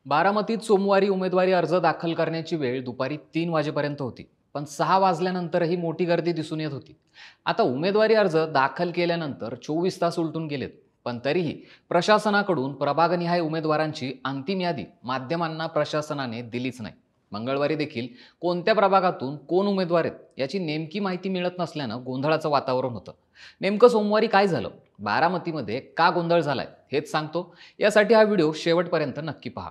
बारामतीत सोमवारी उमेदवारी अर्ज दाखल करण्याची वेळ दुपारी 3 वाजेपर्यंत होती. पण 6 वाजल्यानंतरही मोठी गर्दी दिसून येत होती. आता उमेदवारी अर्ज दाखल केल्यानंतर 24 तास उलटून गेलेत. पण तरीही प्रशासनाकडून प्रभागनिहाय उमेदवारांची अंतिम यादी माध्यमांना प्रशासनाने दिलीच नाही. मंगळवारी देखील कोणत्या प्रभागातून कोण उमेदवार आहेत याची नेमकी माहिती मिळत नसल्यानं गोंधळाचं वातावरण होतं. नेमकं सोमवारी काय झालं, बारामतीमध्ये का गोंधळ झालाय हेच सांगतो. यासाठी हा व्हिडिओ शेवटपर्यंत नक्की पहा.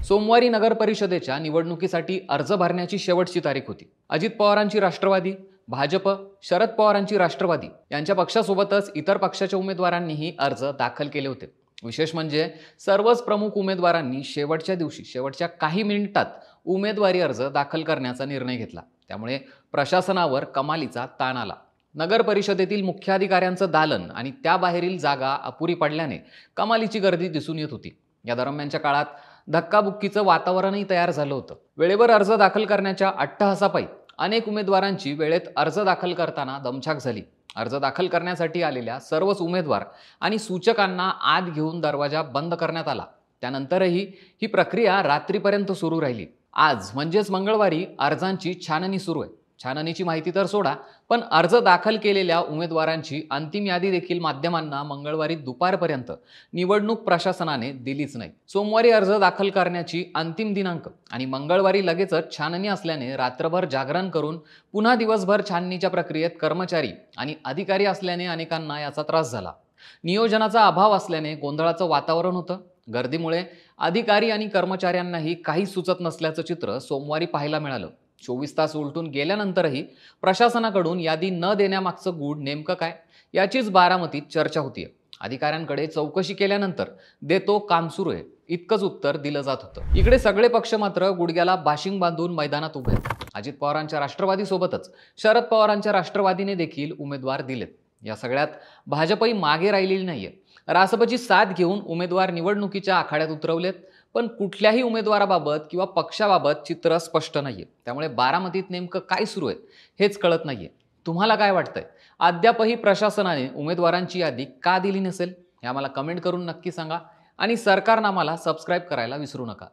सोमवारी नगर परिषदेच्या निवडणुकीसाठी अर्ज भरण्याची शेवटची तारीख होती. अजित पवारांची राष्ट्रवादी, भाजप, शरद पवारांची राष्ट्रवादी यांच्या पक्षासोबतच इतर पक्षाच्या उमेदवारांनीही अर्ज दाखल केले होते. विशेष म्हणजे सर्वच प्रमुख उमेदवारांनी शेवटच्या दिवशी, शेवटच्या काही मिनिटात उमेदवारी अर्ज दाखल करण्याचा निर्णय घेतला. त्यामुळे प्रशासनावर कमालीचा ताण आला. नगर परिषदेतील मुख्याधिकाऱ्यांचं दालन आणि त्याबाहेरील जागा अपुरी पडल्याने कमालीची गर्दी दिसून येत होती. या दरम्यानच्या काळात धक्काबुक्कीचं वातावरणही तयार झालं होतं. वेळेवर अर्ज दाखल करण्याच्या अट्टहासापायी अनेक उमेदवारांची वेळेत अर्ज दाखल करताना दमछाक झाली. अर्ज दाखल करण्यासाठी आलेल्या सर्वच उमेदवार आणि सूचकांना आत घेऊन दरवाजा बंद करण्यात आला. त्यानंतरही ही प्रक्रिया रात्रीपर्यंत सुरू राहिली. आज म्हणजेच मंगळवारी अर्जांची छाननी सुरू आहे. छाननीची माहिती तर सोडा, पण अर्ज दाखल केलेल्या उमेदवारांची अंतिम यादी देखील माध्यमांना मंगळवारी दुपारपर्यंत निवडणूक प्रशासनाने दिलीच नाही. सोमवारी अर्ज दाखल करण्याची अंतिम दिनांक आणि मंगळवारी लगेचच छाननी असल्याने रात्रभर जागरण करून पुन्हा दिवसभर छाननीच्या प्रक्रियेत कर्मचारी आणि अधिकारी असल्याने अनेकांना याचा त्रास झाला. नियोजनाचा अभाव असल्याने गोंधळाचं वातावरण होतं. गर्दीमुळे अधिकारी आणि कर्मचाऱ्यांनाही काही सुचत नसल्याचं चित्र सोमवारी पाहायला मिळालं. 24 तास उलटून गेल्यानंतरही प्रशासनाकडून यादी न देण्यामागचं गूढ नेमकं काय याचीच बारामतीत चर्चा होतीये. अधिकाऱ्यांकडे चौकशी केल्यानंतर देतो काम सुरू आहे इतकंच उत्तर दिलं जात होतं. इकडे सगळे पक्ष मात्र गुडघ्याला बाशिंग बांधून मैदानात उभे आहेत. अजित पवारांच्या राष्ट्रवादीसोबतच शरद पवारांच्या राष्ट्रवादीने देखील उमेदवार दिलेत. या सगळ्यात भाजपही मागे राहिलेली नाहीये. रासपची साथ घेऊन उमेदवार निवडणुकीच्या आखाड्यात उतरवलेत. पण कुठल्याही उमेदवाराबाबत किंवा पक्षाबाबत चित्र स्पष्ट नाहीये. त्यामुळे बारामतीत नेमकं काय सुरू आहे हेच कळत नाहीये. तुम्हाला काय वाटतंय? अद्यापही प्रशासनाने उमेदवारांची यादी का दिली नसेल हे आम्हाला कमेंट करून नक्की सांगा आणि सरकारनामाला सबस्क्राईब करायला विसरू नका.